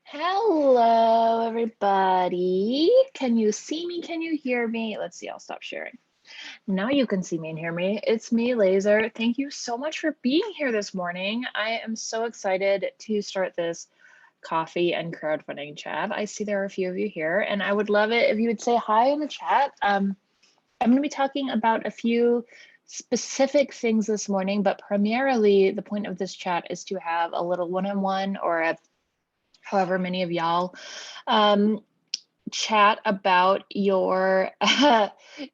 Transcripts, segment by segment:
Hello, everybody. Can you see me? Can you hear me? Let's see, I'll stop sharing. Now you can see me and hear me. It's me, Laser. Thank you so much for being here this morning. I am so excited to start this coffee and crowdfunding chat. I see there are a few of you here, and I would love it if you would say hi in the chat. I'm going to be talking about a few specific things this morning, but primarily the point of this chat is to have a little one-on-one or a however many of y'all chat about your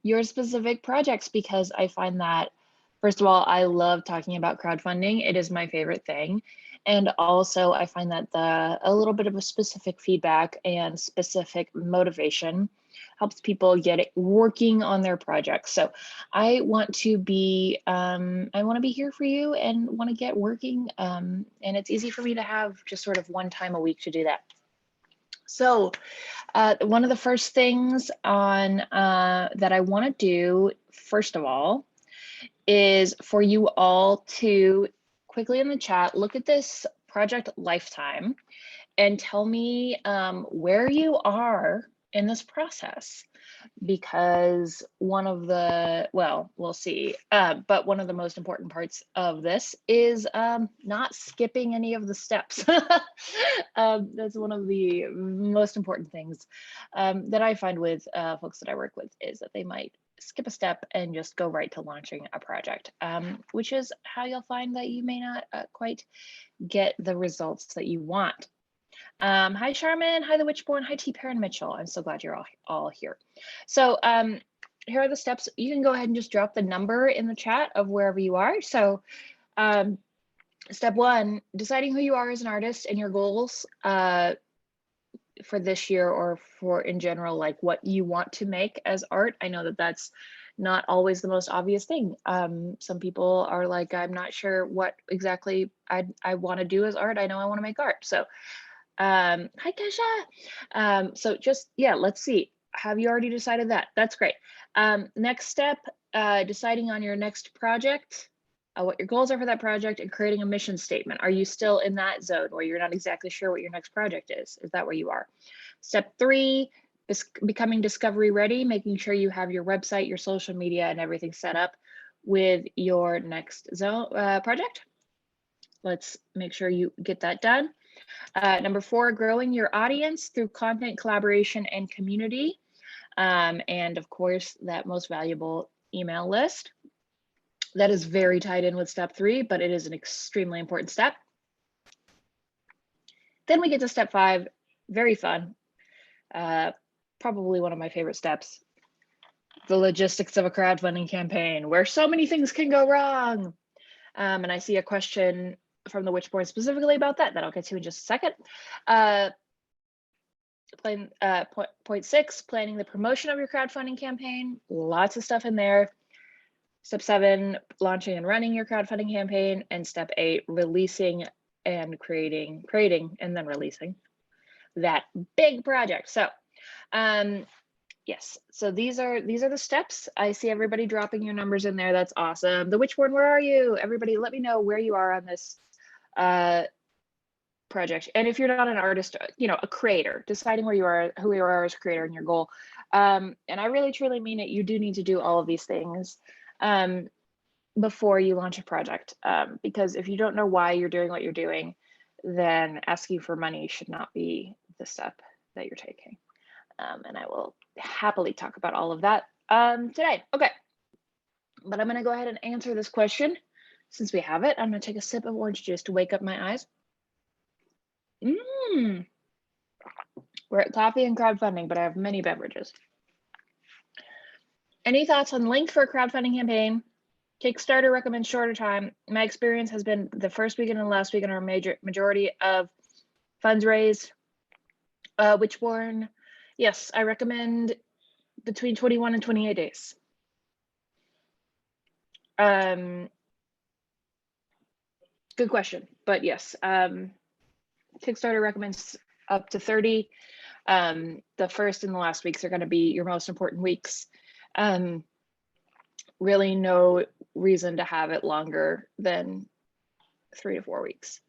your specific projects, because I find that, first of all, I love talking about crowdfunding. It is my favorite thing. And also I find that a little bit of a specific feedback and specific motivation helps people get it working on their projects. So I want to be here for you and want to get working. And it's easy for me to have just sort of one time a week to do that. So one of the first things on that I want to do, first of all, is for you all to quickly in the chat look at this project lifetime and tell me where you are in this process. Because one of the, well, we'll see, but one of the most important parts of this is not skipping any of the steps. That's one of the most important things that I find with folks that I work with, is that they might skip a step and just go right to launching a project, which is how you'll find that you may not quite get the results that you want. Hi, Charmin. Hi, the Witchborn. Hi, T. Perrin Mitchell. I'm so glad you're all here. So here are the steps. You can go ahead and just drop the number in the chat of wherever you are. So step one, deciding who you are as an artist and your goals for this year, or for in general, like what you want to make as art. I know that that's not always the most obvious thing. Some people are like, I'm not sure what exactly I want to do as art. I know I want to make art. So hi Kesha. So just, yeah, let's see. Have you already decided that? That's great. Next step, deciding on your next project, what your goals are for that project, and creating a mission statement. Are you still in that zone where you're not exactly sure what your next project is? Is that where you are? Step three, becoming discovery ready, making sure you have your website, your social media, and everything set up with your next zone project. Let's make sure you get that done. Number four, growing your audience through content collaboration and community. And of course, that most valuable email list. That is very tied in with step three, but it is an extremely important step. Then we get to step five, very fun. Probably one of my favorite steps, the logistics of a crowdfunding campaign, where so many things can go wrong. And I see a question from the Witchboard specifically about that I'll get to in just a second. Point six, planning the promotion of your crowdfunding campaign. Lots of stuff in there. Step seven, launching and running your crowdfunding campaign. And step eight, releasing and creating and then releasing that big project. So yes, so these are the steps. I see everybody dropping your numbers in there. That's awesome. The Witchboard, where are you? Everybody, let me know where you are on this project. And if you're not an artist, a creator, deciding who you are as a creator and your goal. And I really truly mean it. You do need to do all of these things before you launch a project, because if you don't know why you're doing what you're doing, then asking for money should not be the step that you're taking. And I will happily talk about all of that today. Okay, but I'm going to go ahead and answer this question since we have it. I'm going to take a sip of orange juice to wake up my eyes. We're at coffee and crowdfunding, but I have many beverages. Any thoughts on length for a crowdfunding campaign? Kickstarter recommends shorter time. My experience has been the first weekend and the last weekend are majority of funds raised. Witchborn, yes, I recommend between 21 and 28 days. Good question, but yes, Kickstarter recommends up to 30. The first and the last weeks are going to be your most important weeks. Really no reason to have it longer than 3 to 4 weeks.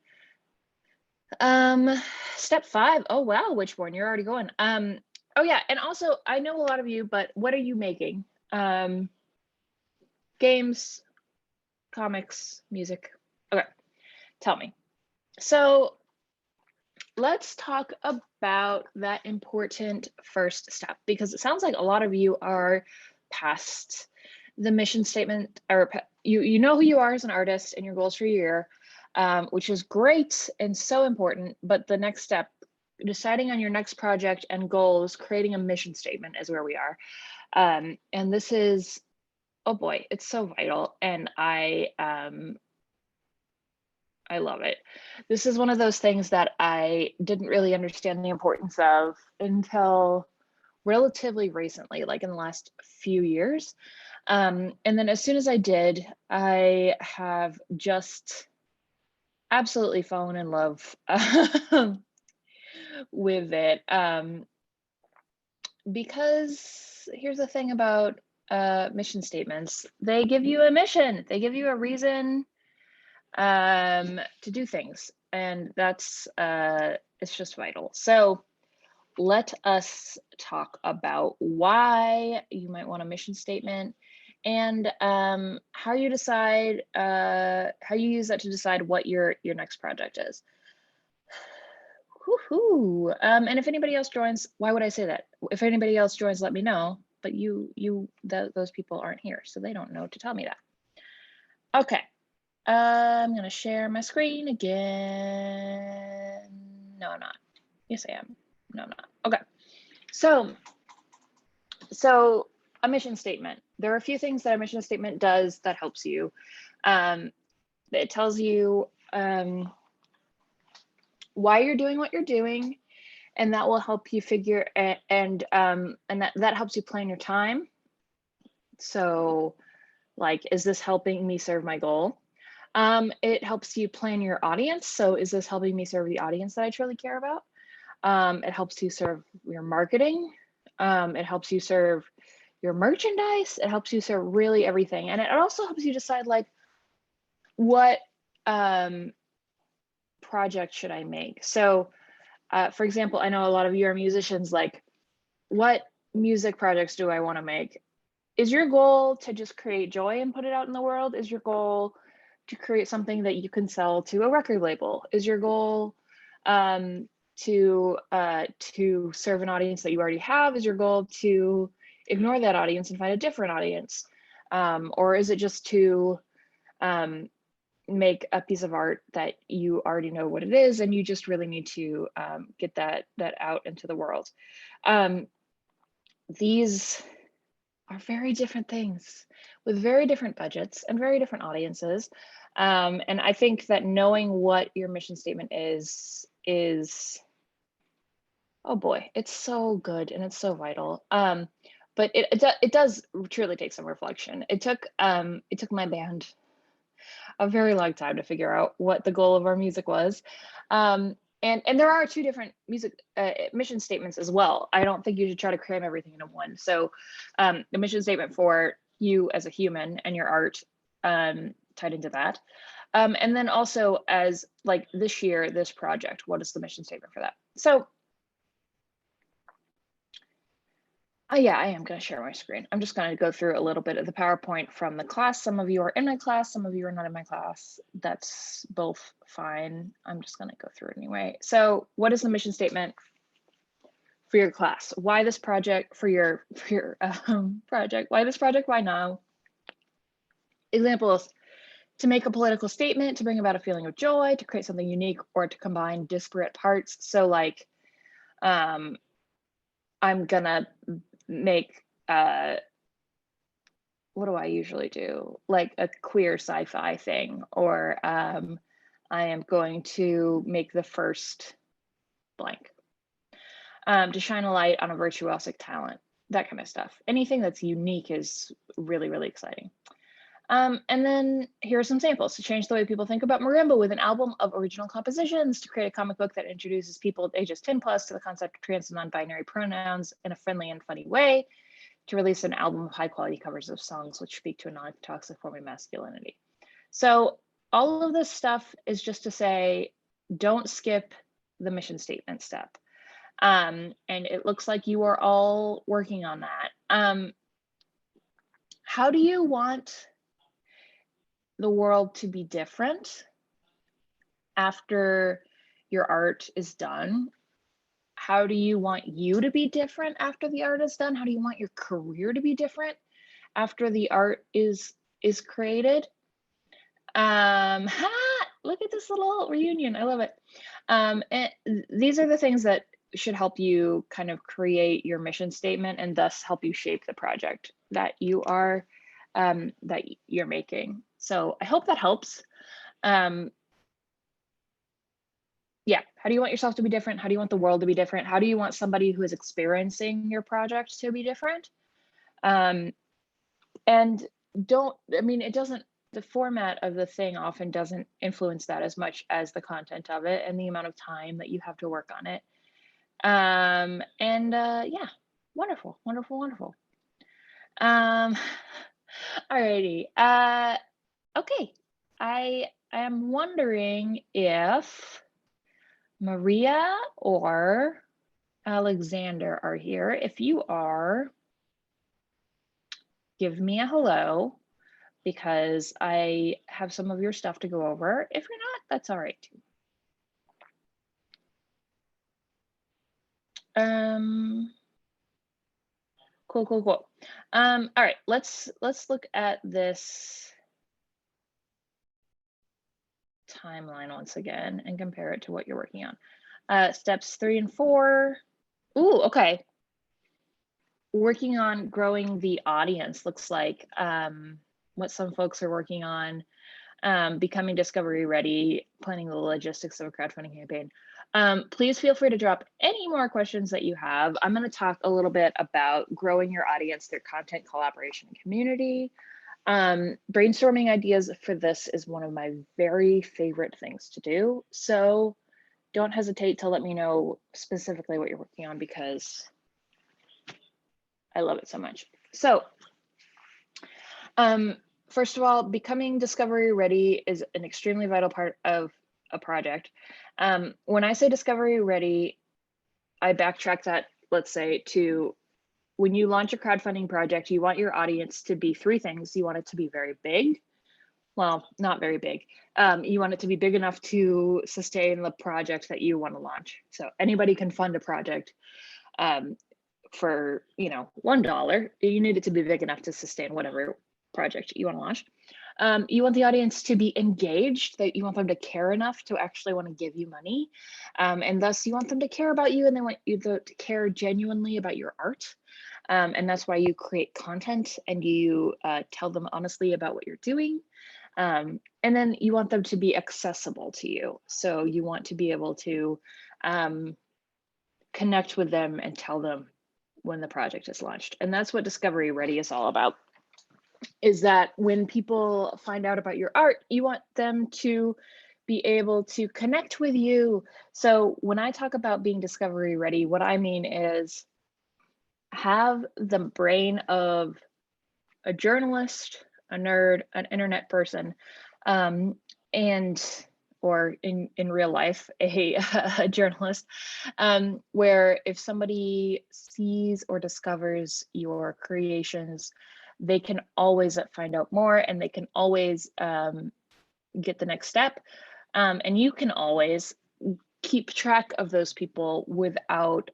Step 5. Oh wow, which one? You're already going. Oh yeah, and also I know a lot of you, but what are you making? Um, Games, comics, music. Okay, tell me. So let's talk about that important first step because it sounds like a lot of you are past the mission statement or you know who you are as an artist and your goals for your year, which is great and so important. But the next step, deciding on your next project and goals, creating a mission statement is where we are. And this is, oh boy, it's so vital. And I love it. This is one of those things that I didn't really understand the importance of until relatively recently, like in the last few years. And then as soon as I did, I have just absolutely fallen in love with it. Because here's the thing about mission statements, they give you a mission, they give you a reason to do things, and that's it's just vital. So let us talk about why you might want a mission statement and how you decide how you use that to decide what your next project is. Woohoo. And if anybody else joins, why would I say that? If anybody else joins, let me know. But those people aren't here, so they don't know to tell me that. Okay. I'm gonna share my screen again. No, I'm not. Yes, I am. No, I'm not. Okay. So a mission statement. There are a few things that a mission statement does that helps you. It tells you why you're doing what you're doing, and that will help you figure and that helps you plan your time. So, like, is this helping me serve my goal? It helps you plan your audience. So, is this helping me serve the audience that I truly care about? It helps you serve your marketing. It helps you serve your merchandise. It helps you serve really everything. And it also helps you decide, like, what project should I make? So, for example, I know a lot of you are musicians, like, what music projects do I want to make? Is your goal to just create joy and put it out in the world? Is your goal to create something that you can sell to a record label? Is your goal to serve an audience that you already have? Is your goal to ignore that audience and find a different audience? Or is it just to make a piece of art that you already know what it is and you just really need to get that out into the world? These are very different things with very different budgets and very different audiences. And I think that knowing what your mission statement is, oh boy, it's so good and it's so vital. But it does truly take some reflection. It took my band a very long time to figure out what the goal of our music was. And there are two different music mission statements as well. I don't think you should try to cram everything into one. So the mission statement for you as a human and your art tied into that. And then also as, like, this year, this project, what is the mission statement for that? So yeah, I am going to share my screen. I'm just going to go through a little bit of the PowerPoint from the class. Some of you are in my class, some of you are not in my class. That's both fine. I'm just going to go through it anyway. So what is the mission statement for your class? Why this project for your project? Why this project? Why now? Examples: to make a political statement, to bring about a feeling of joy, to create something unique, or to combine disparate parts. So, like, I'm gonna make what do I usually do? Like a queer sci-fi thing, or I am going to make the first blank, to shine a light on a virtuosic talent, that kind of stuff. Anything that's unique is really, really exciting. And then here are some samples: to change the way people think about marimba with an album of original compositions, to create a comic book that introduces people ages 10 plus to the concept of trans and non-binary pronouns in a friendly and funny way, to release an album of high quality covers of songs which speak to a non-toxic form of masculinity. So all of this stuff is just to say, don't skip the mission statement step. And it looks like you are all working on that. How do you want the world to be different after your art is done? How do you want you to be different after the art is done? How do you want your career to be different after the art is created? Look at this little reunion. I love it. And these are the things that should help you kind of create your mission statement and thus help you shape the project that you're making. So I hope that helps. Yeah, how do you want yourself to be different? How do you want the world to be different? How do you want somebody who is experiencing your project to be different? And it doesn't, the format of the thing often doesn't influence that as much as the content of it and the amount of time that you have to work on it. Yeah, wonderful, wonderful, wonderful. Alrighty. Okay, I am wondering if Maria or Alexander are here. If you are, give me a hello, because I have some of your stuff to go over. If you're not, that's all right too. Cool. All right, let's look at this timeline once again and compare it to what you're working on. Steps 3 and 4. Ooh, okay. Working on growing the audience looks like what some folks are working on. Becoming discovery ready, planning the logistics of a crowdfunding campaign. Please feel free to drop any more questions that you have. I'm going to talk a little bit about growing your audience through content collaboration and community. Brainstorming ideas for this is one of my very favorite things to do. So don't hesitate to let me know specifically what you're working on, because I love it so much. So first of all, becoming discovery ready is an extremely vital part of a project. When I say discovery ready, I backtrack that, let's say, to when you launch a crowdfunding project, you want your audience to be 3 things. You want it to be very big. Well, not very big. You want it to be big enough to sustain the project that you want to launch. So anybody can fund a project for, $1. You need it to be big enough to sustain whatever project you want to launch. You want the audience to be engaged, that you want them to care enough to actually want to give you money. And thus you want them to care about you, and they want you to care genuinely about your art. And that's why you create content and you tell them honestly about what you're doing. And then you want them to be accessible to you. So you want to be able to connect with them and tell them when the project is launched. And that's what Discovery Ready is all about, is that when people find out about your art, you want them to be able to connect with you. So when I talk about being discovery ready, what I mean is have the brain of a journalist, a nerd, an internet person, or in real life, a journalist, where if somebody sees or discovers your creations, they can always find out more, and they can always get the next step. And you can always keep track of those people without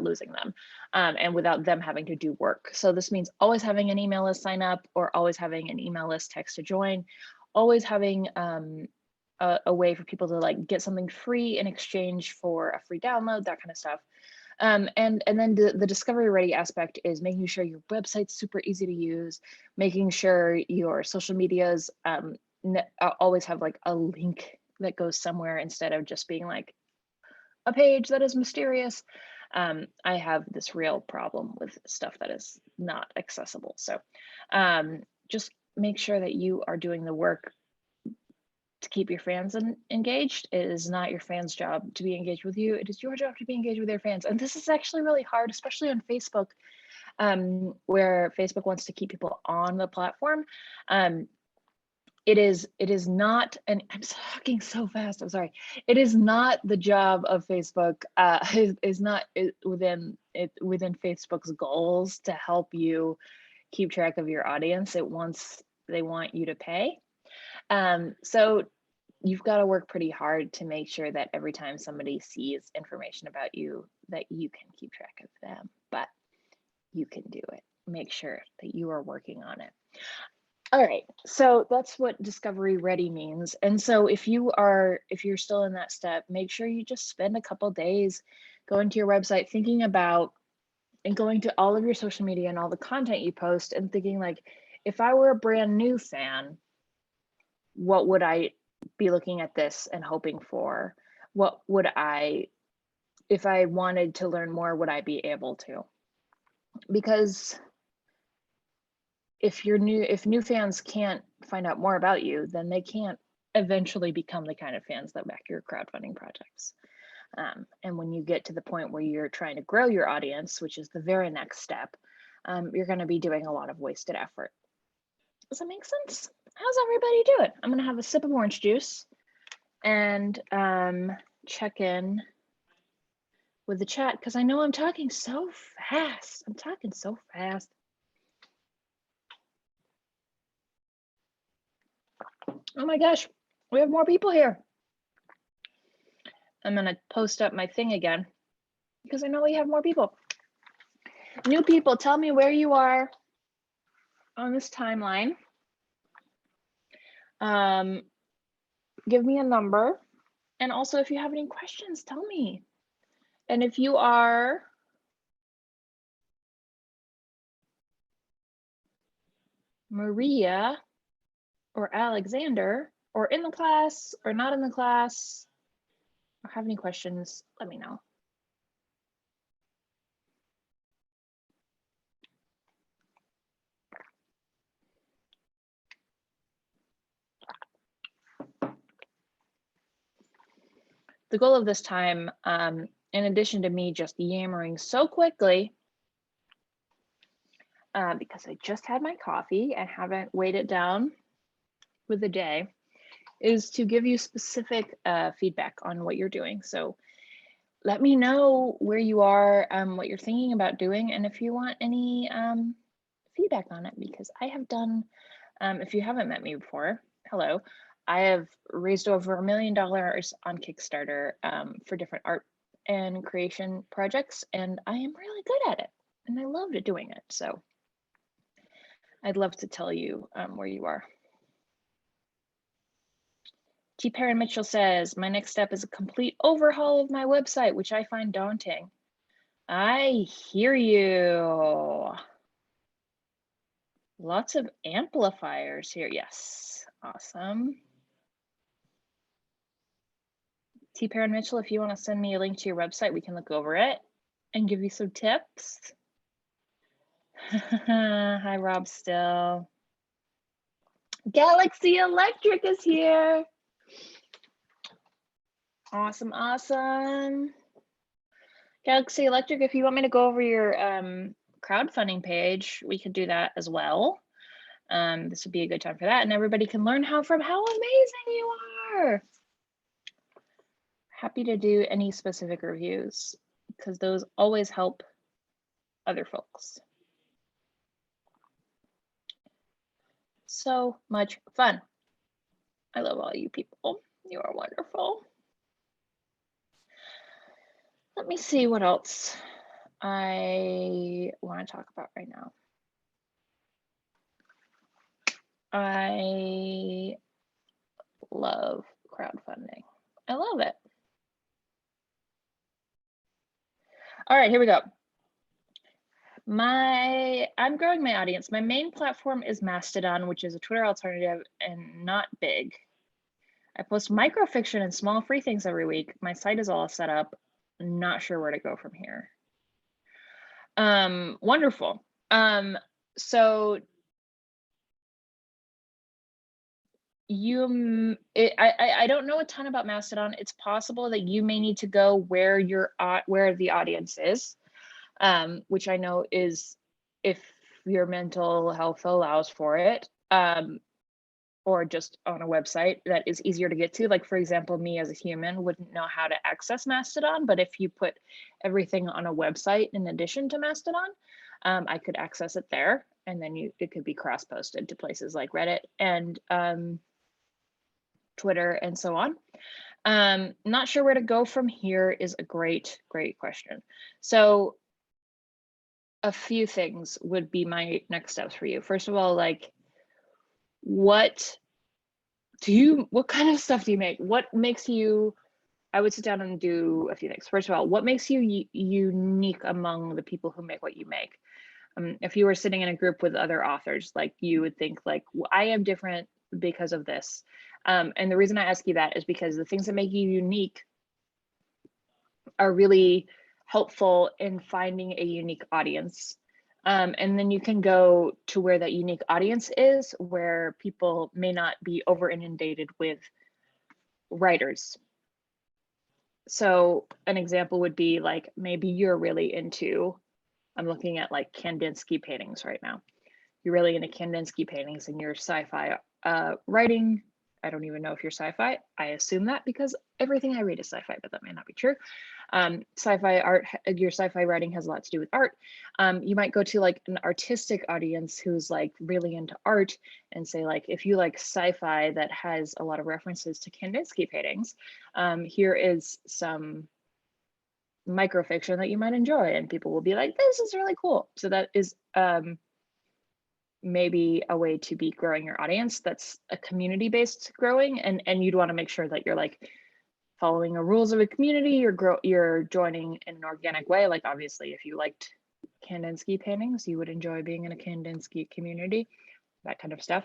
losing them, and without them having to do work. So this means always having an email list sign up, or always having an email list text to join, always having a way for people to get something free in exchange for a free download, that kind of stuff. And then the discovery ready aspect is making sure your website's super easy to use, making sure your social medias always have a link that goes somewhere instead of just being a page that is mysterious. I have this real problem with stuff that is not accessible. So just make sure that you are doing the work to keep your fans engaged. It is not your fans' job to be engaged with you. It is your job to be engaged with their fans. And this is actually really hard, especially on Facebook, where Facebook wants to keep people on the platform. it is not, and I'm talking so fast, I'm sorry. It is not the job of Facebook, is not within Facebook's goals to help you keep track of your audience. They want you to pay. So you've got to work pretty hard to make sure that every time somebody sees information about you, that you can keep track of them, but you can do it. Make sure that you are working on it. All right, so that's what discovery ready means. And so if you're still in that step, make sure you just spend a couple days going to your website, thinking about and going to all of your social media and all the content you post and thinking like, if I were a brand new fan, what would I be looking at this and hoping for? What would if I wanted to learn more, would I be able to? Because if new fans can't find out more about you, then they can't eventually become the kind of fans that back your crowdfunding projects. And when you get to the point where you're trying to grow your audience, which is the very next step, you're going to be doing a lot of wasted effort. Does that make sense? How's everybody doing? I'm going to have a sip of orange juice and check in with the chat because I know I'm talking so fast. I'm talking so fast. Oh my gosh, we have more people here. I'm going to post up my thing again because I know we have more people. New people, tell me where you are on this timeline. Give me a number. And also, if you have any questions, tell me. And if you are Maria or Alexander, or in the class or not in the class, or have any questions, let me know. The goal of this time, in addition to me just yammering so quickly, because I just had my coffee and haven't weighed it down with the day, is to give you specific feedback on what you're doing. So let me know where you are, what you're thinking about doing, and if you want any feedback on it, because I have done, if you haven't met me before, hello, I have raised over $1 million on Kickstarter for different art and creation projects, and I am really good at it, and I loved doing it. So I'd love to tell you where you are. T. Perrin Mitchell says, my next step is a complete overhaul of my website, which I find daunting. I hear you. Lots of amplifiers here. Yes, awesome. T. Perrin Mitchell, if you want to send me a link to your website, we can look over it and give you some tips. Hi, Rob Still. Galaxy Electric is here. Awesome, awesome. Galaxy Electric, if you want me to go over your crowdfunding page, we could do that as well. This would be a good time for that, and everybody can learn how amazing you are. Happy to do any specific reviews because those always help other folks. So much fun. I love all you people. You are wonderful. Let me see what else I want to talk about right now. I love crowdfunding. I love it. All right, here we go. I'm growing my audience. My main platform is Mastodon, which is a Twitter alternative and not big. I post microfiction and small free things every week. My site is all set up. Not sure where to go from here. Wonderful. So I don't know a ton about Mastodon. It's possible that you may need to go where the audience is, which I know is if your mental health allows for it. or just on a website that is easier to get to. Like, for example, me as a human wouldn't know how to access Mastodon, but if you put everything on a website in addition to Mastodon, I could access it there, and then it could be cross-posted to places like Reddit and Twitter and so on. Not sure where to go from here is a great question. So a few things would be my next steps for you. First of all, like, what kind of stuff do you make? What makes you, I would sit down and do a few things. First of all, what makes you unique among the people who make what you make? If you were sitting in a group with other authors, like, you would think like, well, I am different because of this. And the reason I ask you that is because the things that make you unique are really helpful in finding a unique audience. And then you can go to where that unique audience is, where people may not be over inundated with writers. So an example would be like, maybe you're really into, I'm looking at like Kandinsky paintings right now. You're really into Kandinsky paintings and you're sci-fi writing. I don't even know if you're sci-fi. I assume that because everything I read is sci-fi, but that may not be true. Sci-fi art, your sci-fi writing has a lot to do with art. You might go to like an artistic audience who's like really into art and say like, if you like sci-fi that has a lot of references to Kandinsky paintings, here is some microfiction that you might enjoy, and people will be like, this is really cool. So that is maybe a way to be growing your audience. That's a community-based growing, and you'd want to make sure that you're like following the rules of a community, you're joining in an organic way. Like, obviously, if you liked Kandinsky paintings, you would enjoy being in a Kandinsky community, that kind of stuff.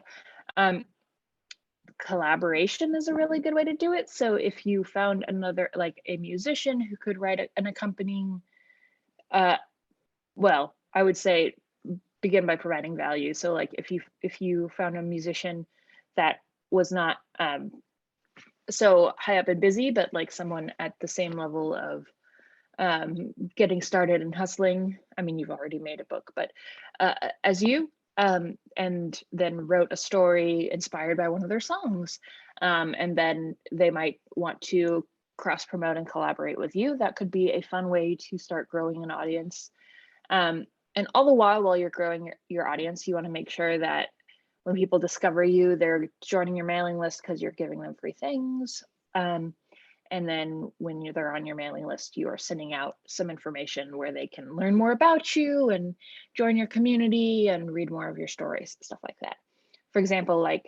Collaboration is a really good way to do it. So if you found another, like a musician who could write an accompanying, well, I would say begin by providing value. So like if you found a musician that was not so high up and busy, but like someone at the same level of getting started and hustling. I mean, you've already made a book, but as you, and then wrote a story inspired by one of their songs, and then they might want to cross promote and collaborate with you. That could be a fun way to start growing an audience. And all the while you're growing your audience, you want to make sure that when people discover you, they're joining your mailing list because you're giving them free things. And then when they're on your mailing list, you are sending out some information where they can learn more about you and join your community and read more of your stories, stuff like that. For example, like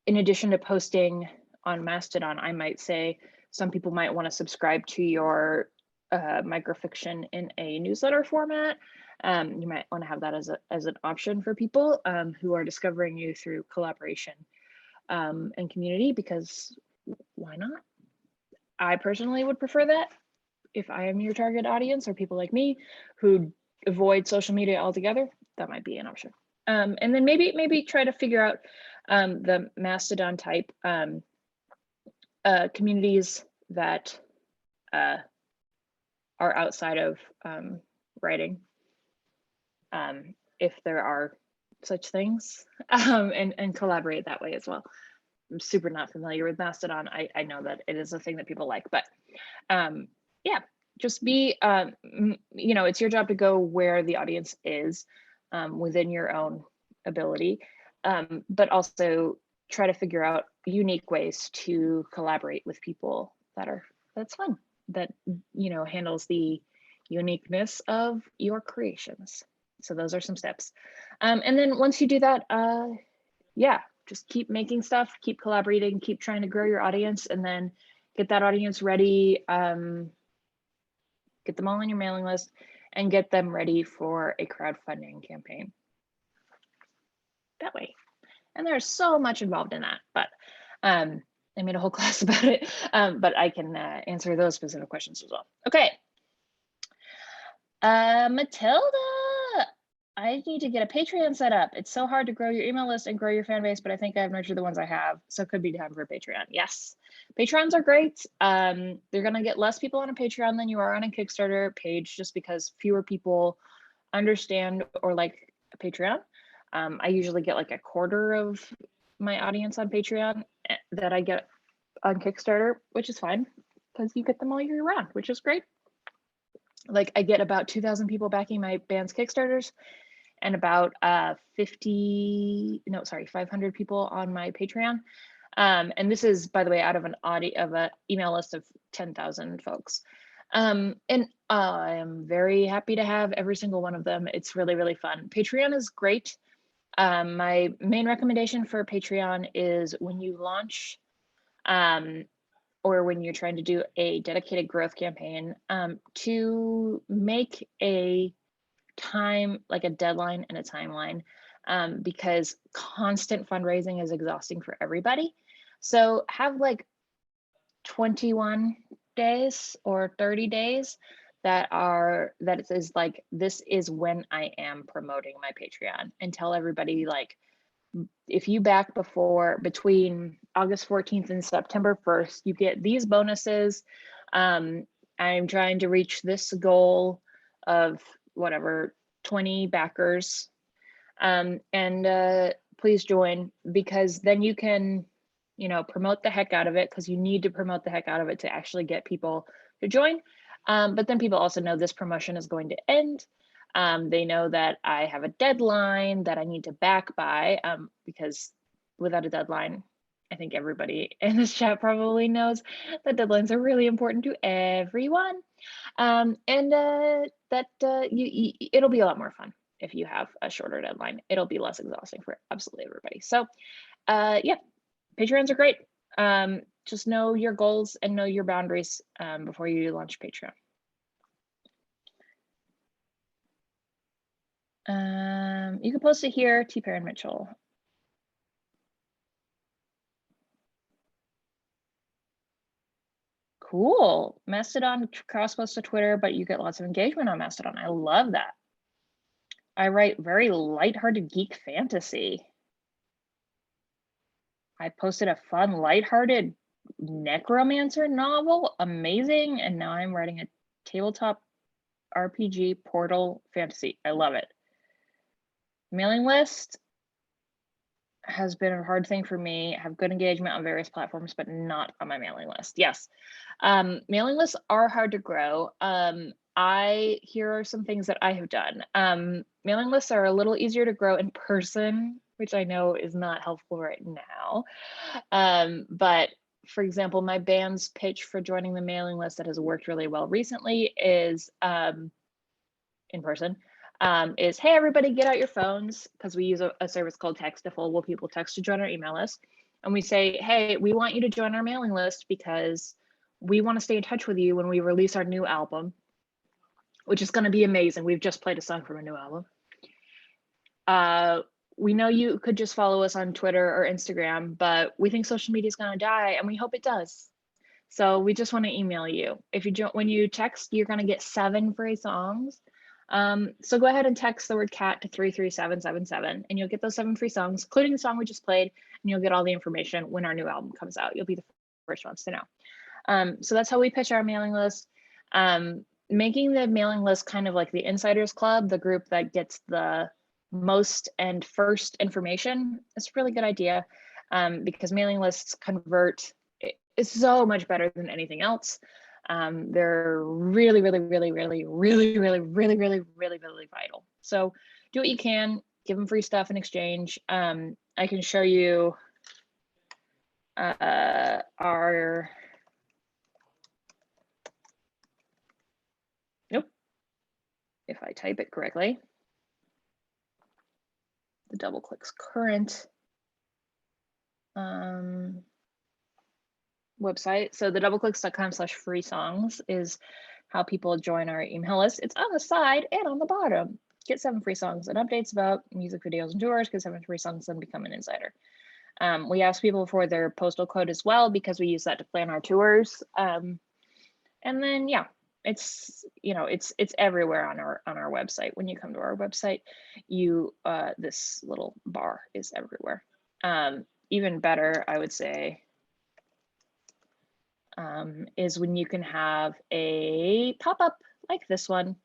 in addition to posting on Mastodon, I might say some people might want to subscribe to your microfiction in a newsletter format. You might want to have that as an option for people who are discovering you through collaboration and community, because why not? I personally would prefer that if I am your target audience, or people like me who avoid social media altogether. That might be an option. And then maybe try to figure out the Mastodon type communities that are outside of writing, if there are such things, and collaborate that way as well. I'm super not familiar with Mastodon. I know that it is a thing that people like, but yeah, just be, it's your job to go where the audience is within your own ability, but also try to figure out unique ways to collaborate with people that's fun, that handles the uniqueness of your creations. So those are some steps. And then once you do that, yeah, just keep making stuff, keep collaborating, keep trying to grow your audience, and then get that audience ready, get them all on your mailing list, and get them ready for a crowdfunding campaign that way. And there's so much involved in that, but I made a whole class about it, but I can answer those specific questions as well. Okay. Matilda, I need to get a Patreon set up. It's so hard to grow your email list and grow your fan base, but I think I've nurtured the ones I have. So it could be time for a Patreon. Yes, Patreons are great. They're going to get less people on a Patreon than you are on a Kickstarter page, just because fewer people understand or like a Patreon. I usually get like a quarter of my audience on Patreon that I get on Kickstarter, which is fine because you get them all year round, which is great. Like I get about 2,000 people backing my band's Kickstarters and about 500 people on my Patreon. And this is, by the way, out of an email list of 10,000 folks. And I am very happy to have every single one of them. It's really, really fun. Patreon is great. My main recommendation for Patreon is when you launch or when you're trying to do a dedicated growth campaign, to make a like a deadline and a timeline, because constant fundraising is exhausting for everybody. So have like 21 days or 30 days that is like, this is when I am promoting my Patreon, and tell everybody, like, if you back between August 14th and September 1st, you get these bonuses. I'm trying to reach this goal of whatever, 20 backers. And please join, because then you can, promote the heck out of it, because you need to promote the heck out of it to actually get people to join. But then people also know this promotion is going to end. They know that I have a deadline that I need to back by, because without a deadline, I think everybody in this chat probably knows that deadlines are really important to everyone. It'll be a lot more fun if you have a shorter deadline. It'll be less exhausting for absolutely everybody. So yeah, Patreons are great. Just know your goals and know your boundaries before you launch Patreon. You can post it here, T. Perrin Mitchell. Cool. Mastodon cross-posts to Twitter, but you get lots of engagement on Mastodon. I love that. I write very lighthearted geek fantasy. I posted a fun, lighthearted necromancer novel. Amazing. And now I'm writing a tabletop RPG portal fantasy. I love it. Mailing list has been a hard thing for me. I have good engagement on various platforms, but not on my mailing list. Yes, mailing lists are hard to grow. Here are some things that I have done. Mailing lists are a little easier to grow in person, which I know is not helpful right now. But for example, my band's pitch for joining the mailing list that has worked really well recently is in person. Is, hey, everybody, get out your phones, because we use a service called Textiful, where people text to join our email list. And we say, hey, we want you to join our mailing list because we want to stay in touch with you when we release our new album, which is going to be amazing. We've just played a song from a new album. We know you could just follow us on Twitter or Instagram, but we think social media is going to die, and we hope it does. So we just want to email you. When you text, you're going to get 7 free songs. So go ahead and text the word cat to 33777, and you'll get those 7 free songs, including the song we just played, and you'll get all the information when our new album comes out. You'll be the first ones to know. So that's how we pitch our mailing list. Making the mailing list kind of like the insiders club, the group that gets the most and first information, is a really good idea, because mailing lists convert. It's so much better than anything else. They're really, really, really, really, really, really, really, really, really, really vital. So do what you can, give them free stuff in exchange. I can show you our, nope, if I type it correctly, the double clicks current website. So the doubleclicks.com/free songs is how people join our email list. It's on the side and on the bottom. Get 7 free songs and updates about music videos and tours, get 7 free songs and become an insider. We ask people for their postal code as well, because we use that to plan our tours. And then, yeah, it's everywhere on our website. When you come to our website, this little bar is everywhere. Even better, I would say, is when you can have a pop-up like this one.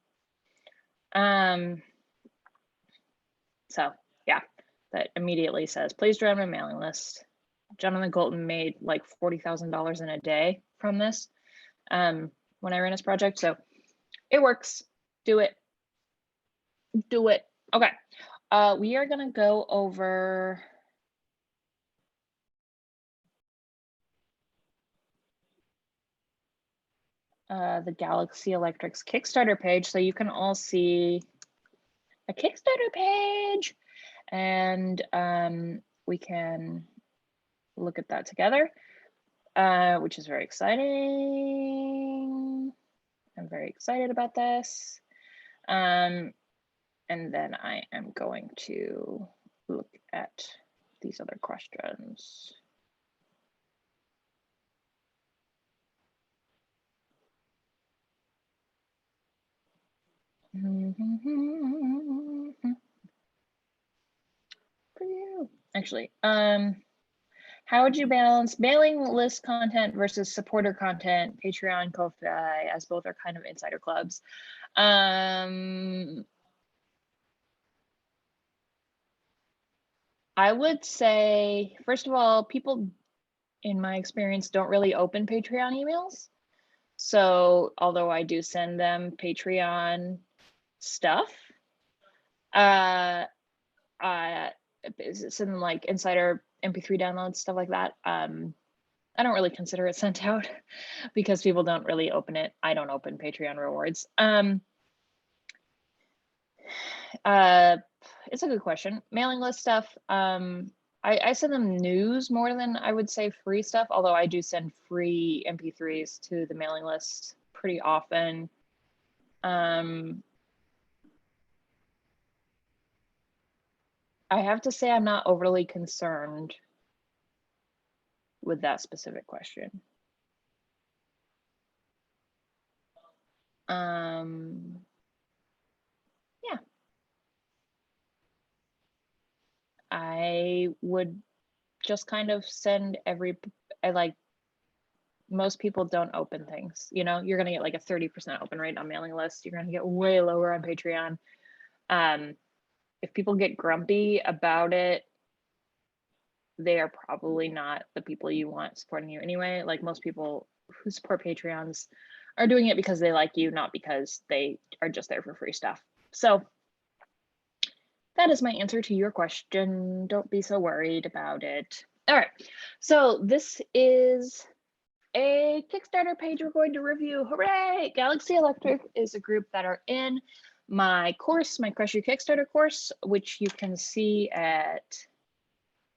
So yeah, that immediately says, please join my mailing list. Jonathan Golton made like $40,000 in a day from this when I ran his project. So it works. Do it. Do it. Okay. We are going to go over the Galaxy Electric's Kickstarter page, so you can all see a Kickstarter page, and we can look at that together, which is very exciting. I'm very excited about this. And then I am going to look at these other questions. Actually, how would you balance mailing list content versus supporter content, Patreon, Ko-fi, as both are kind of insider clubs? I would say, first of all, people, in my experience, don't really open Patreon emails. So although I do send them Patreon stuff, send them like insider MP3 downloads, stuff like that. I don't really consider it sent out because people don't really open it. I don't open Patreon rewards. It's a good question. Mailing list stuff. I send them news more than I would say free stuff, although I do send free MP3s to the mailing list pretty often. I have to say I'm not overly concerned with that specific question. Yeah. I would just kind of send most people don't open things, you know, you're gonna get like a 30% open rate on mailing lists. You're gonna get way lower on Patreon. If people get grumpy about it, they are probably not the people you want supporting you anyway. Like most people who support Patreons are doing it because they like you, not because they are just there for free stuff. So that is my answer to your question. Don't be so worried about it. All right, so this is a Kickstarter page we're going to review. Hooray! Galaxy Electric is a group that are in my course, my Crush Your Kickstarter course, which you can see at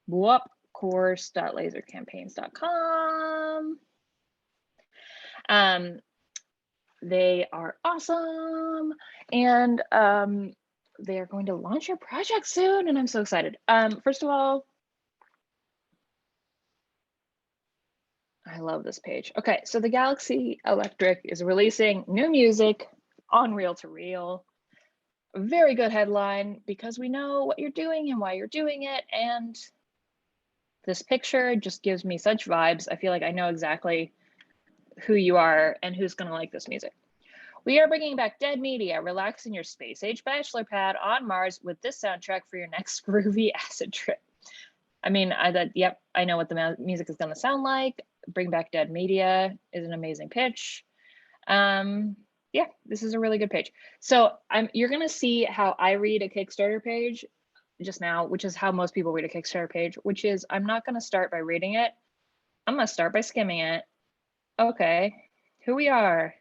course.lasercampaigns.com. They are awesome, and they are going to launch your project soon, and I'm so excited. First of all, I love this page. Okay, so the Galaxy Electric is releasing new music on Reel to Reel. A very good headline because we know what you're doing and why you're doing it, and this picture just gives me such vibes. I feel like I know exactly who you are and who's gonna like this music. We are bringing back dead media. Relax in your space-age bachelor pad on Mars with this soundtrack for your next groovy acid trip. I mean, yep, I know what the music is gonna sound like. Bring back dead media is an amazing pitch. Yeah, this is a really good page. So you're gonna see how I read a Kickstarter page just now, which is how most people read a Kickstarter page, which is I'm not gonna start by reading it. I'm gonna start by skimming it. Okay, who we are.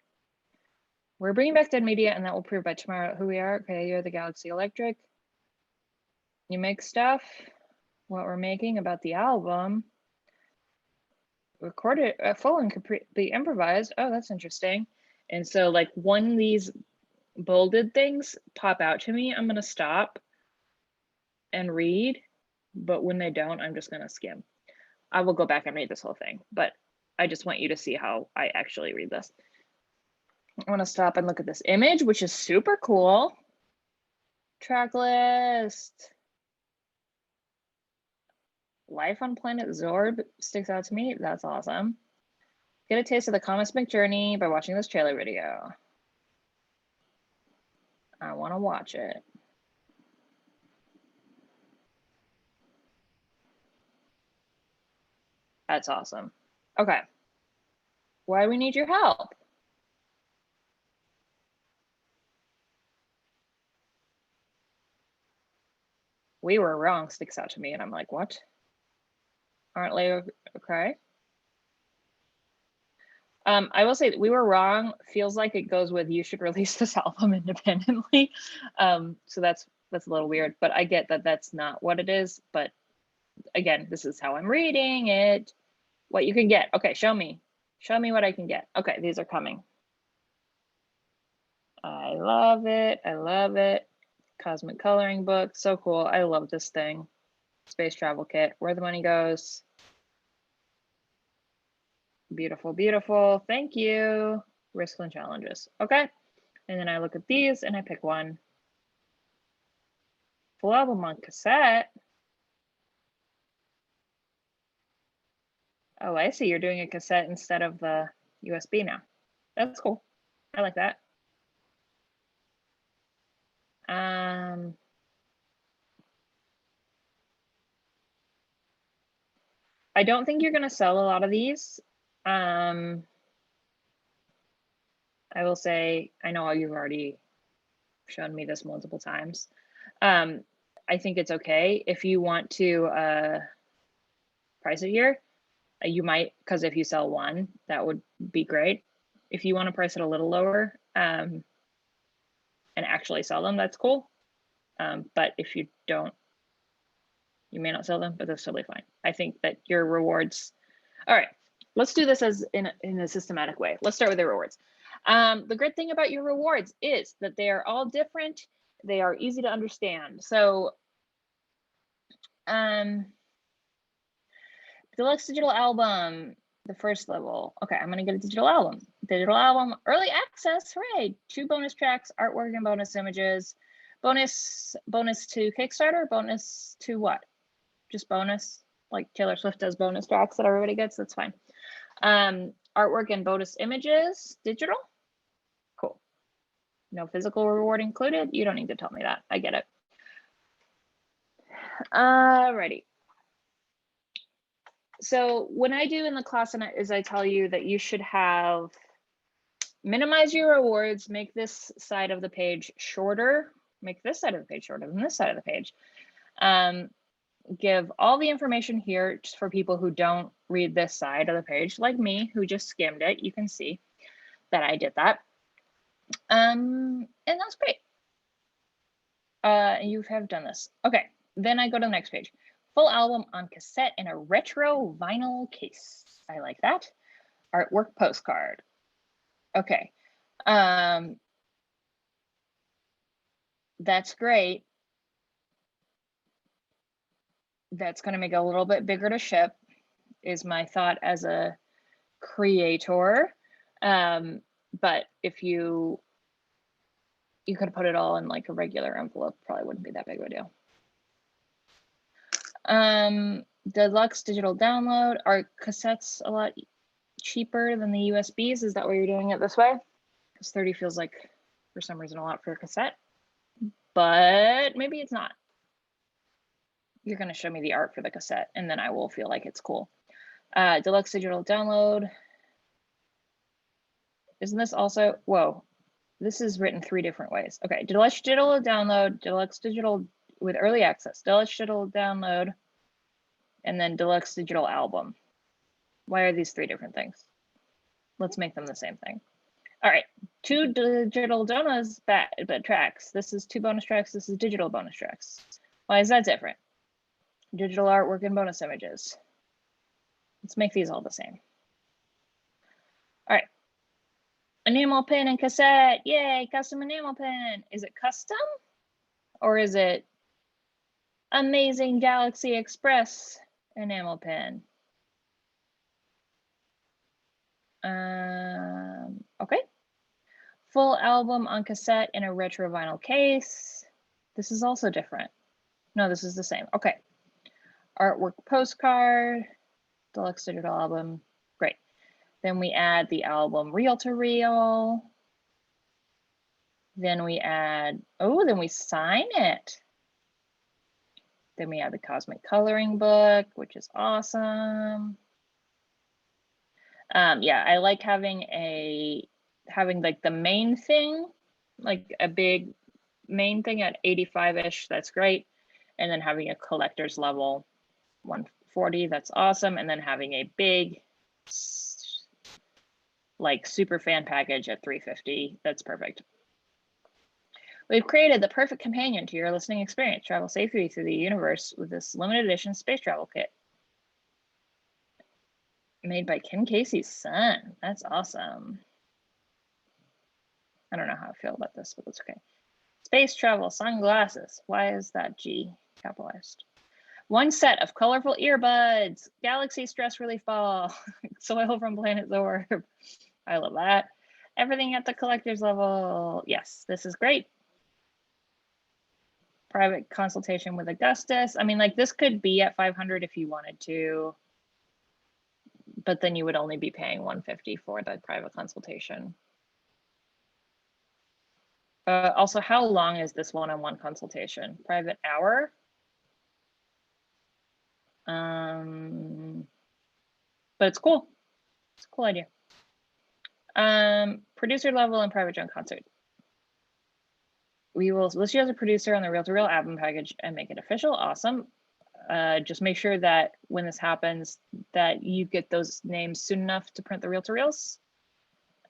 We're bringing back dead media, and that will prove by tomorrow who we are. Okay, you're the Galaxy Electric. You make stuff. What we're making about the album. Recorded full and completely improvised. Oh, that's interesting. And so like when these bolded things pop out to me, I'm gonna stop and read, but when they don't, I'm just gonna skim. I will go back and read this whole thing, but I just want you to see how I actually read this. I want to stop and look at this image, which is super cool. Track list. Life on planet Zorb sticks out to me. That's awesome. Get a taste of the cosmic journey by watching this trailer video. I want to watch it. That's awesome. Okay. Why do we need your help? We were wrong sticks out to me, and I'm like, what? Aren't they okay? I will say we were wrong. Feels like it goes with you should release this album independently. So that's a little weird, but I get that that's not what it is. But again, this is how I'm reading it. What you can get. Okay, show me. Show me what I can get. Okay, these are coming. I love it. I love it. Cosmic coloring book. So cool. I love this thing. Space travel kit. Where the money goes. Beautiful, beautiful. Thank you. Risks and challenges. Okay. And then I look at these and I pick one. Full album on cassette. Oh, I see. You're doing a cassette instead of the USB now. That's cool. I like that. I don't think you're going to sell a lot of these. I will say, I know you've already shown me this multiple times. I think it's okay if you want to price it here. You might, because if you sell one, that would be great. If you want to price it a little lower and actually sell them, that's cool. But if you don't, you may not sell them, but that's totally fine. I think that your rewards. All right, let's do this as in a systematic way. Let's start with the rewards. The great thing about your rewards is that they are all different. They are easy to understand. So deluxe digital album, the first level. Okay, I'm gonna get a digital album. Digital album, early access, hooray! 2 bonus tracks, artwork and bonus images. Bonus to Kickstarter, bonus to what? Just bonus, like Taylor Swift does bonus tracks that everybody gets, that's fine. Artwork and bonus images, digital, cool. No physical reward included, you don't need to tell me that, I get it. Alrighty. So when I do in the class is I tell you that you should have, minimize your rewards, make this side of the page shorter, make this side of the page shorter than this side of the page. Give all the information here just for people who don't read this side of the page, like me, who just skimmed it. You can see that I did that. And that's great. You have done this. Okay, then I go to the next page. Full album on cassette in a retro vinyl case. I like that. Artwork postcard. Okay. That's great. That's going to make it a little bit bigger to ship, is my thought as a creator. But if you could put it all in like a regular envelope, probably wouldn't be that big of a deal. Deluxe digital download. Are cassettes a lot cheaper than the USBs? Is that why you're doing it this way? Because 30 feels like, for some reason, a lot for a cassette, but maybe it's not. You're going to show me the art for the cassette, and then I will feel like it's cool. Deluxe digital download. Isn't this also, whoa, this is written 3 different ways. Okay, deluxe digital download, deluxe digital with early access, deluxe digital download, and then deluxe digital album. Why are these 3 different things? Let's make them the same thing. All right, 2 digital donuts tracks. This is 2 bonus tracks, this is digital bonus tracks. Why is that different? Digital artwork and bonus images. Let's make these all the same. All right. Enamel pin and cassette. Yay, custom enamel pin. Is it custom? Or is it Amazing Galaxy Express enamel pin? Okay. Full album on cassette in a retro vinyl case. This is also different. No, this is the same. Okay. Artwork postcard, deluxe digital album. Great. Then we add the album reel to reel. Then we add, oh, then we sign it. Then we add the cosmic coloring book, which is awesome. Yeah, I like having like the main thing, like a big main thing at 85-ish, that's great. And then having a collector's level 140, that's awesome. And then having a big like super fan package at 350, that's perfect. We've created the perfect companion to your listening experience. Travel safely through the universe with this limited edition space travel kit. Made by Kim Casey's son. That's awesome. I don't know how I feel about this, but that's okay. Space travel sunglasses. Why is that G capitalized? One set of colorful earbuds. Galaxy stress relief ball. Soil from planet Zorb. I love that. Everything at the collector's level. Yes, this is great. Private consultation with Augustus. I mean, like this could be at 500 if you wanted to, but then you would only be paying 150 for the private consultation. Also, how long is this one-on-one consultation? Private hour? But it's cool. It's a cool idea. Producer level and private drone concert. We will list you as a producer on the Reel to Reel album package and make it official. Awesome. Just make sure that when this happens, that you get those names soon enough to print the Reel to Reels.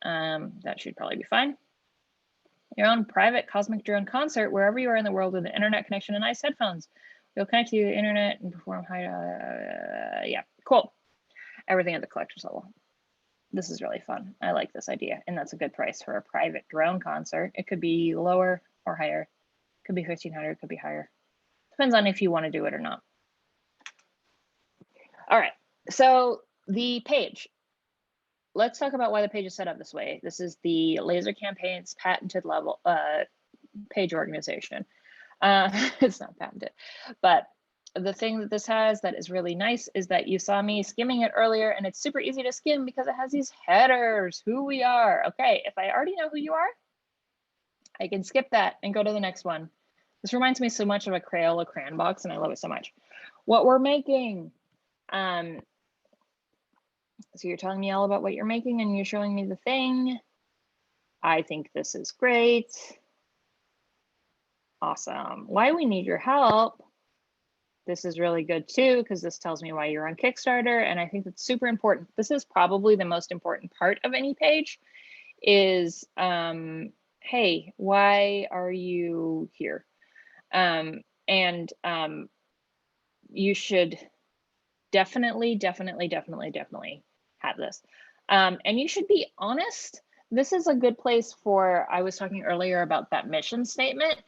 That should probably be fine. Your own private cosmic drone concert wherever you are in the world with an internet connection and nice headphones. We'll connect to the internet and perform high. Yeah, cool. Everything at the collector's level. This is really fun. I like this idea, and that's a good price for a private drone concert. It could be lower or higher. It could be 1,500. Could be higher. Depends on if you want to do it or not. All right. So the page. Let's talk about why the page is set up this way. This is the Laser Campaign's patented level page organization. It's not patented, but the thing that this has that is really nice is that you saw me skimming it earlier, and it's super easy to skim because it has these headers, who we are. Okay, if I already know who you are, I can skip that and go to the next one. This reminds me so much of a Crayola crayon box, and I love it so much. What we're making. So you're telling me all about what you're making and you're showing me the thing. I think this is great. Awesome. Why we need your help. This is really good too, because this tells me why you're on Kickstarter. And I think that's super important. This is probably the most important part of any page is, hey, why are you here? You should definitely have this. And you should be honest. This is a good place for, I was talking earlier about that mission statement,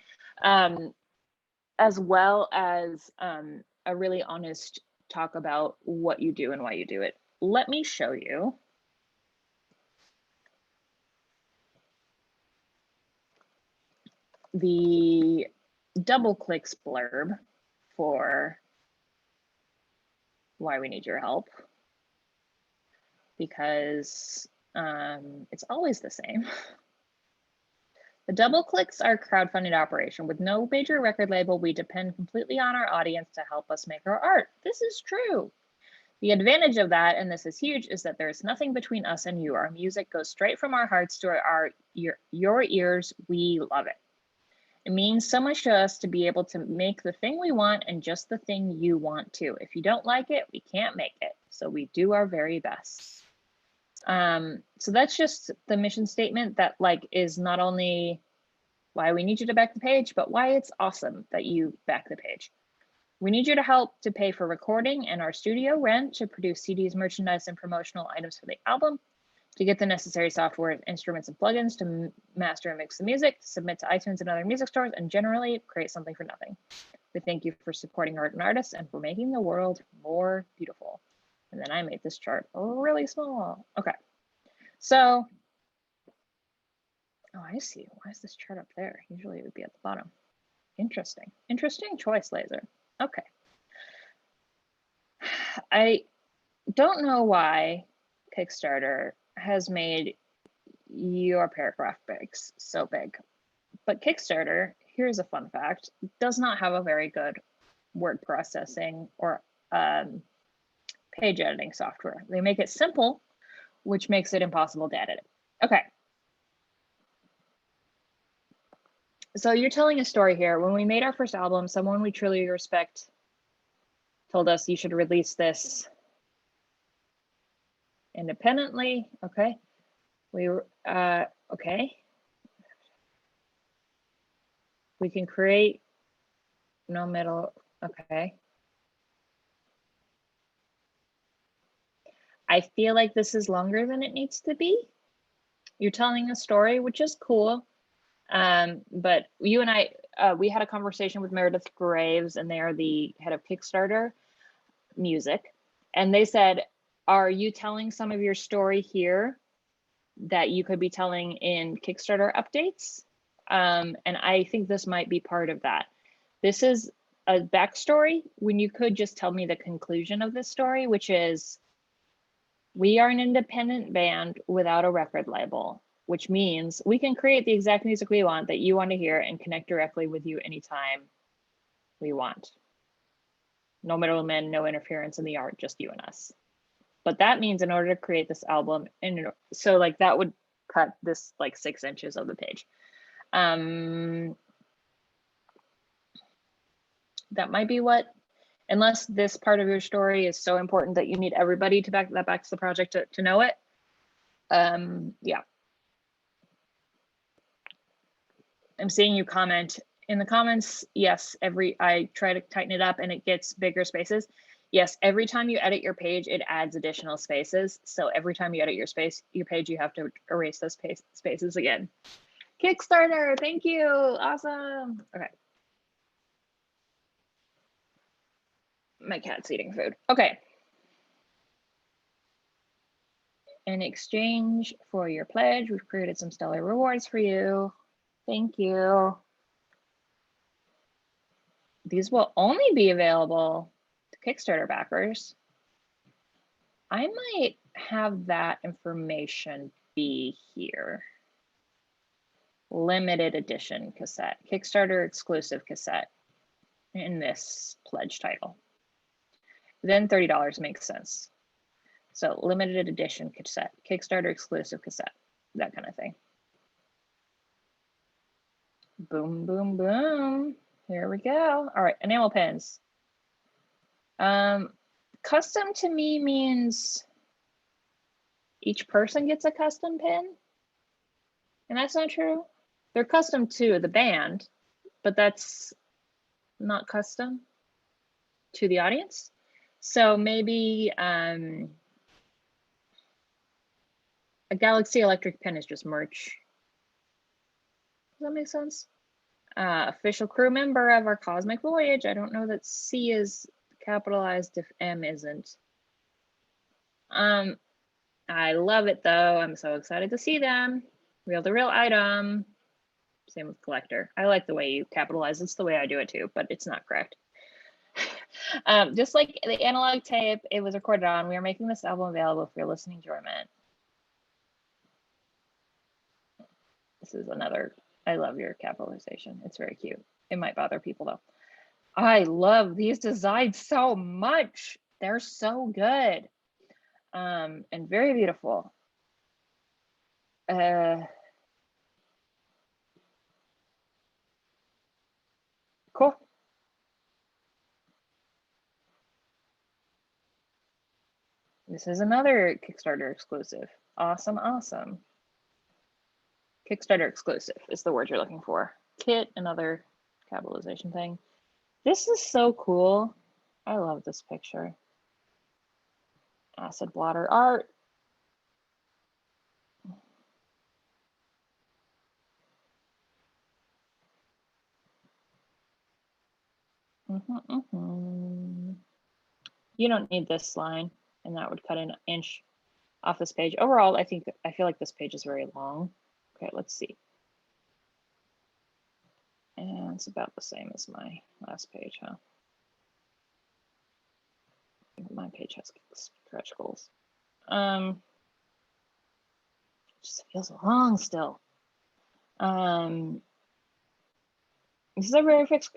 as well as a really honest talk about what you do and why you do it. Let me show you. The double clicks blurb for why we need your help, because it's always the same. The double clicks are a crowdfunded operation. With no major record label, we depend completely on our audience to help us make our art. This is true. The advantage of that, and this is huge, is that there's nothing between us and you. Our music goes straight from our hearts to your ears. We love it. It means so much to us to be able to make the thing we want and just the thing you want to. If you don't like it, we can't make it. So we do our very best. So that's just the mission statement that like is not only why we need you to back the page, but why it's awesome that you back the page. We need you to help to pay for recording and our studio rent, to produce CDs, merchandise, and promotional items for the album, to get the necessary software, instruments, and plugins, to master and mix the music, to submit to iTunes and other music stores, and generally create something for nothing. We thank you for supporting art and artists and for making the world more beautiful. And then I made this chart really small. Okay, so, oh, I see. Why is this chart up there? Usually it would be at the bottom. Interesting. Interesting choice, Laser. Okay. I don't know why Kickstarter has made your paragraph so big, but Kickstarter, here's a fun fact, does not have a very good word processing or page editing software. They make it simple which makes it impossible to edit it. Okay. So you're telling a story here. When we made our first album, someone we truly respect told us you should release this independently. Okay. We were, okay. We can create no middle. Okay. I feel like this is longer than it needs to be. You're telling a story, which is cool. But you and I, we had a conversation with Meredith Graves, and they are the head of Kickstarter music. And they said, are you telling some of your story here that you could be telling in Kickstarter updates? And I think this might be part of that. This is a backstory when you could just tell me the conclusion of this story, which is, we are an independent band without a record label, which means we can create the exact music we want that you want to hear and connect directly with you anytime we want. No middlemen, no interference in the art, just you and us. But that means in order to create this album, and so like that would cut this like 6 inches of the page. That might be what, unless this part of your story is so important that you need everybody to back to the project to know it. Yeah. I'm seeing you comment in the comments. Yes, I try to tighten it up and it gets bigger spaces. Yes, every time you edit your page, it adds additional spaces. So every time you edit your page, you have to erase those spaces again. Kickstarter, thank you, awesome. Okay. My cat's eating food. Okay. In exchange for your pledge, we've created some stellar rewards for you. Thank you. These will only be available to Kickstarter backers. I might have that information be here. Limited edition cassette, Kickstarter exclusive cassette in this pledge title. Then $30 makes sense. So limited edition cassette, Kickstarter exclusive cassette, that kind of thing. Boom, boom, boom. Here we go. All right, enamel pins. Custom to me means each person gets a custom pin. And that's not true. They're custom to the band, but that's not custom to the audience. So maybe a Galaxy Electric pin is just merch. Does that make sense? Official crew member of our cosmic voyage. I don't know that C is capitalized if M isn't. I love it though. I'm so excited to see them. Reel to reel item. Same with collector. I like the way you capitalize. It's the way I do it too, but it's not correct. Just like the analog tape it was recorded on, we are making this album available for your listening enjoyment. This is another, I love your capitalization. It's very cute. It might bother people though. I love these designs so much. They're so good. And very beautiful. Cool. This is another Kickstarter exclusive. Awesome, awesome. Kickstarter exclusive is the word you're looking for. Kit, another capitalization thing. This is so cool. I love this picture. Acid blotter art. You don't need this line, and that would cut an inch off this page. Overall, I feel like this page is very long. Okay, let's see. And it's about the same as my last page, huh? My page has stretch goals. It just feels long still. This is a very first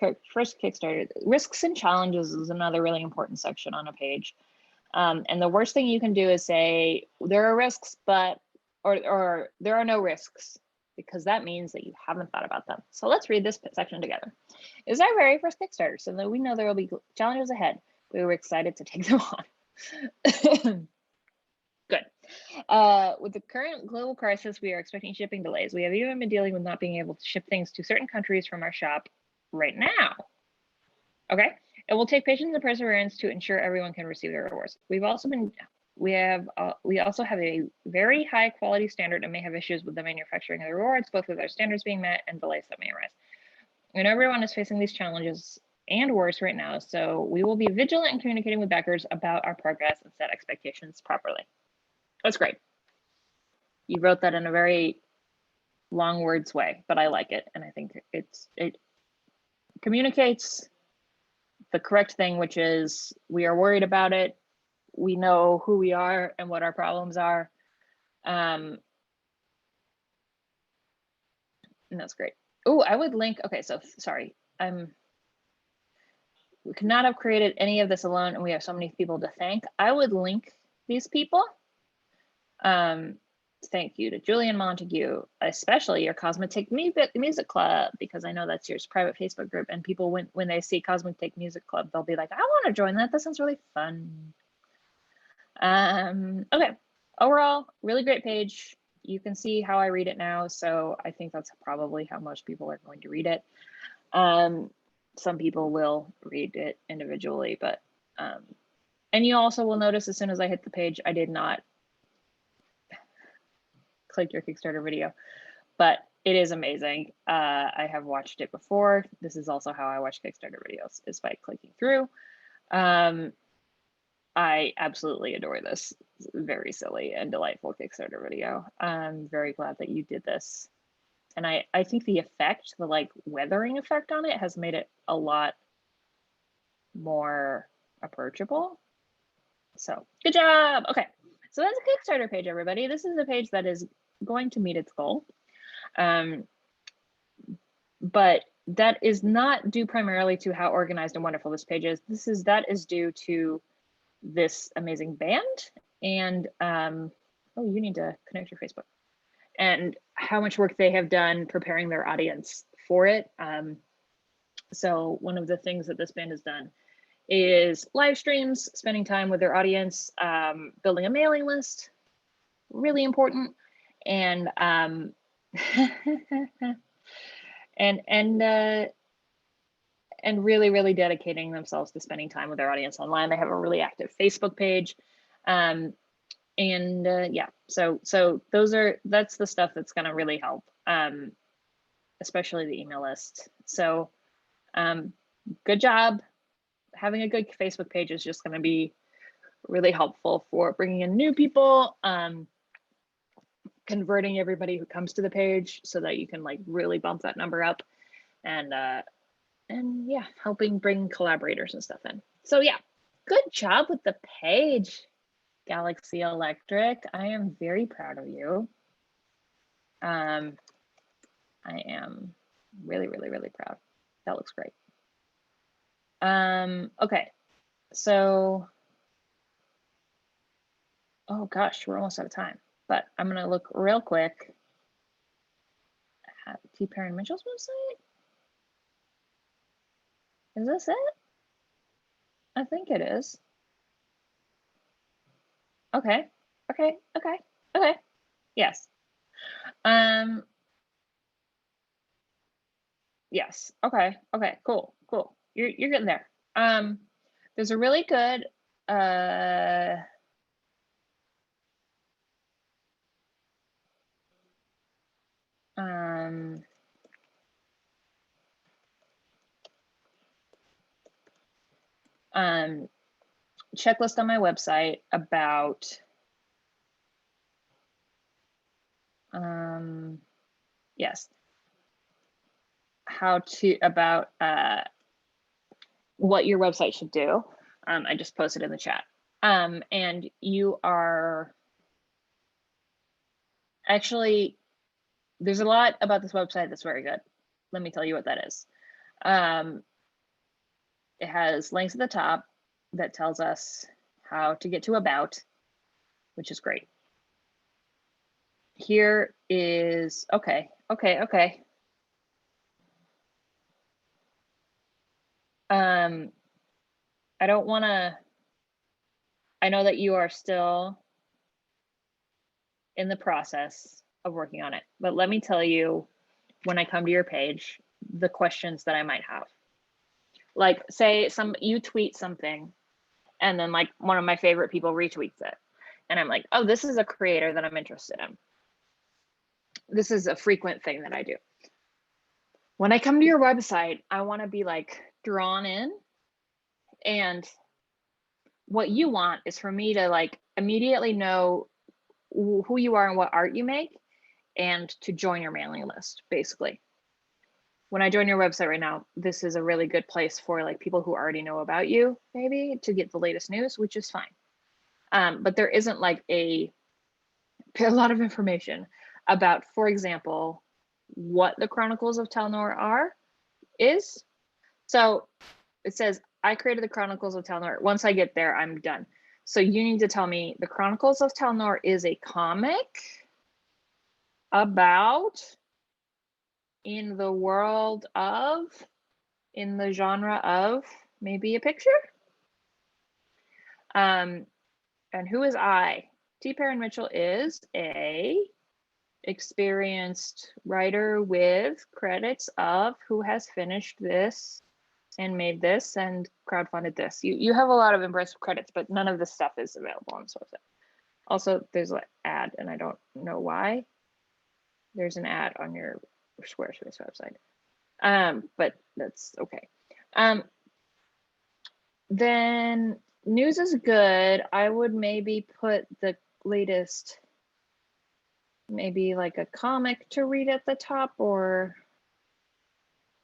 Kickstarter. Risks and challenges is another really important section on a page. And the worst thing you can do is say there are risks, but or there are no risks, because that means that you haven't thought about them. So let's read this section together. It is our very first Kickstarter, so that we know there will be challenges ahead. We were excited to take them on. Good. With the current global crisis, we are expecting shipping delays. We have even been dealing with not being able to ship things to certain countries from our shop right now. Okay. It will take patience and perseverance to ensure everyone can receive their rewards. We also have a very high quality standard and may have issues with the manufacturing of the rewards, both with our standards being met and delays that may arise. And everyone is facing these challenges and worse right now, so we will be vigilant in communicating with backers about our progress and set expectations properly. That's great. You wrote that in a very long words way, but I like it, and I think it communicates the correct thing, which is we are worried about it. We know who we are and what our problems are. And that's great. Oh, I would link. Okay, so sorry. We could not have created any of this alone, and we have so many people to thank. I would link these people. Thank you to Julian Montague, especially your Cosmetic Music Club, because I know that's your private Facebook group, and people, when they see Cosmetic Music Club, they'll be like, I want to join that. That sounds really fun. Okay, overall, really great page. You can see how I read it now, so I think that's probably how most people are going to read it. Some people will read it individually, but and you also will notice as soon as I hit the page, I did not click your Kickstarter video, but it is amazing. I have watched it before. This is also how I watch Kickstarter videos, is by clicking through. I absolutely adore this. It's a very silly and delightful Kickstarter video. I'm very glad that you did this. And I think the effect, the like weathering effect on it, has made it a lot more approachable. So good job. Okay, so that's a Kickstarter page, everybody. This is a page that is going to meet its goal. But that is not due primarily to how organized and wonderful this page is. That is due to this amazing band and oh, you need to connect your Facebook, and how much work they have done preparing their audience for it. So one of the things that this band has done is live streams, spending time with their audience, building a mailing list, really important, and and really dedicating themselves to spending time with their audience online. They have a really active Facebook page. Yeah, so that's the stuff that's going to really help, especially the email list. So good job. Having a good Facebook page is just going to be really helpful for bringing in new people, converting everybody who comes to the page so that you can like really bump that number up, and yeah, helping bring collaborators and stuff in. So yeah, good job with the page, Galaxy Electric. I am very proud of you. I am really proud. That looks great. Okay, so, oh gosh, we're almost out of time, but I'm gonna look real quick at T. Perrin Mitchell's website. Is this it? I think it is. Okay. Yes. Yes. Okay. Cool. You're getting there. There's a really good checklist on my website about yes, about what your website should do. I just posted in the chat. And you are actually, there's a lot about this website that's very good. Let me tell you what that is. It has links at the top that tells us how to get to about, which is great. Here is, okay. I don't want to, I know that you are still in the process of working on it, but let me tell you, when I come to your page, the questions that I might have. Like, say you tweet something, and then like one of my favorite people retweets it, and I'm like, oh, this is a creator that I'm interested in. This is a frequent thing that I do. When I come to your website, I want to be like drawn in, and what you want is for me to like immediately know who you are and what art you make, and to join your mailing list. Basically, when I join your website right now, this is a really good place for like people who already know about you, maybe, to get the latest news, which is fine. But there isn't like a lot of information about, for example, what the Chronicles of Talnor is. So it says, I created the Chronicles of Talnor. Once I get there, I'm done. So you need to tell me, the Chronicles of Talnor is a comic about, in the world of, in the genre of, maybe a picture. And who is I? T. Perrin Mitchell is a experienced writer with credits of who has finished this and made this and crowdfunded this. You have a lot of impressive credits, but none of this stuff is available on this website. Also, there's an ad, and I don't know why. There's an ad on your Squarespace website, but that's okay. Then news is good. I would maybe put the latest, maybe like a comic to read at the top, or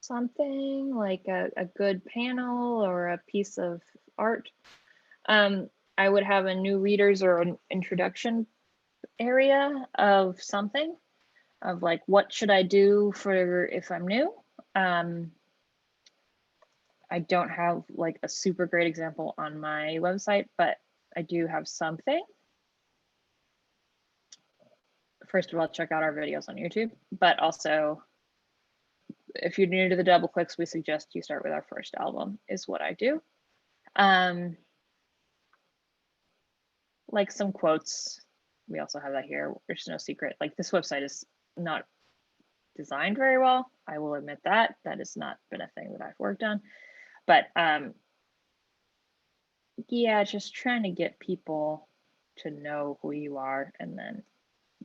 something like a good panel or a piece of art. I would have a new readers or an introduction area of something, of like, what should I do for if I'm new? I don't have like a super great example on my website, but I do have something. First of all, check out our videos on YouTube, but also, if you're new to the double clicks, we suggest you start with our first album, is what I do. Like some quotes. We also have that here. There's no secret. Like, this website is not designed very well. I will admit that. That has not been a thing that I've worked on. But yeah, just trying to get people to know who you are, and then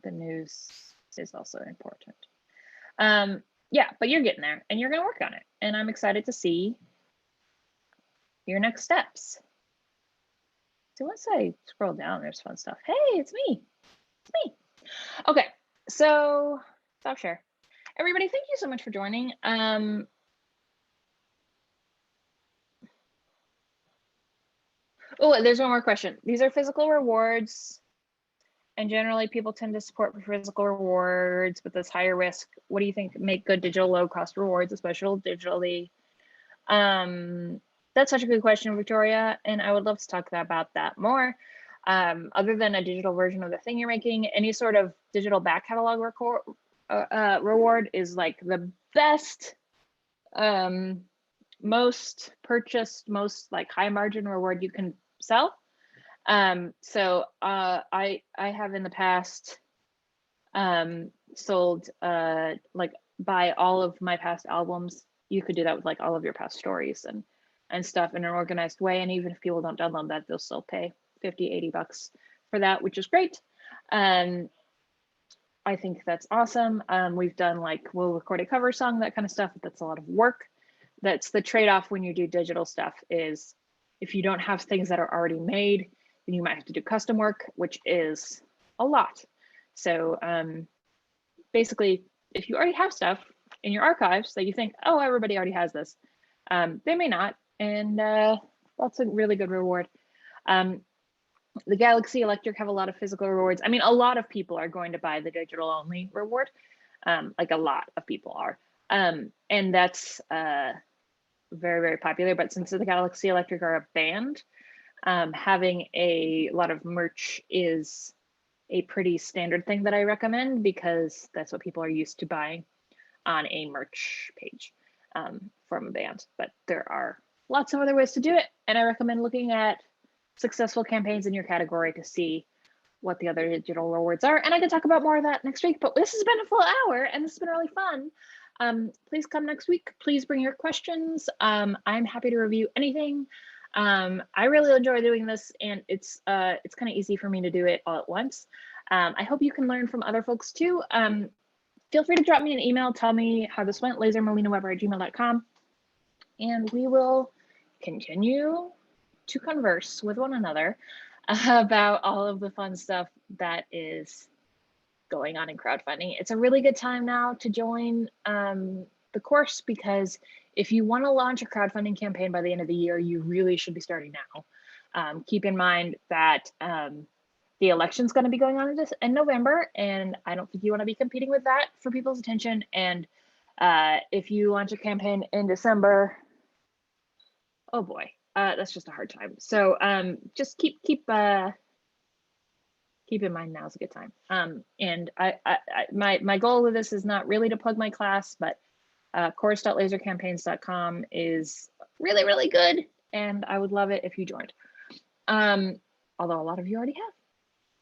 the news is also important. Yeah, but you're getting there, and you're going to work on it, and I'm excited to see your next steps. So once I scroll down, there's fun stuff. Hey, it's me. It's me. Okay, so stop share. Everybody, thank you so much for joining. Oh, there's one more question. These are physical rewards, and generally people tend to support for physical rewards, but this higher risk. What do you think make good digital low cost rewards, especially digitally? That's such a good question, Victoria, and I would love to talk about that more. Other than a digital version of the thing you're making, any sort of digital back catalog reward is like the best, most purchased, most like high margin reward you can sell. So I have in the past sold like, buy all of my past albums. You could do that with like all of your past stories and stuff in an organized way. And even if people don't download that, they'll still pay 50, 80 bucks for that, which is great. I think that's awesome. We've done like, we'll record a cover song, that kind of stuff. That's a lot of work. That's the trade-off when you do digital stuff, is if you don't have things that are already made, then you might have to do custom work, which is a lot. So basically, if you already have stuff in your archives that you think, oh, everybody already has this, they may not, and that's a really good reward. The Galaxy Electric have a lot of physical rewards. I mean, a lot of people are going to buy the digital only reward, like a lot of people are, and that's very, very popular. But since the Galaxy Electric are a band, Having a lot of merch is a pretty standard thing that I recommend because that's what people are used to buying on a merch page from a band. But there are lots of other ways to do it, and I recommend looking at successful campaigns in your category to see what the other digital rewards are. And I can talk about more of that next week, but this has been a full hour and this has been really fun. Please come next week. Please bring your questions. I'm happy to review anything. I really enjoy doing this, and it's kind of easy for me to do it all at once. I hope you can learn from other folks too. Feel free to drop me an email. Tell me how this went, lasermelinaweber@gmail.com. And we will continue to converse with one another about all of the fun stuff that is going on in crowdfunding. It's a really good time now to join the course, because if you want to launch a crowdfunding campaign by the end of the year, you really should be starting now. Keep in mind that the election's going to be going on in November, and I don't think you want to be competing with that for people's attention. And if you launch a campaign in December, oh boy, that's just a hard time. So just keep in mind now is a good time. And my goal with this is not really to plug my class, but course.lasercampaigns.com is really, really good, and I would love it if you joined. Although a lot of you already have.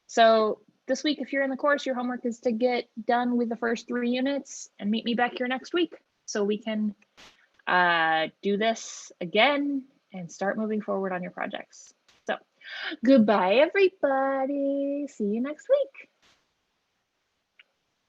So this week, if you're in the course, your homework is to get done with the first 3 units and meet me back here next week so we can do this again and start moving forward on your projects. So goodbye, everybody. See you next week.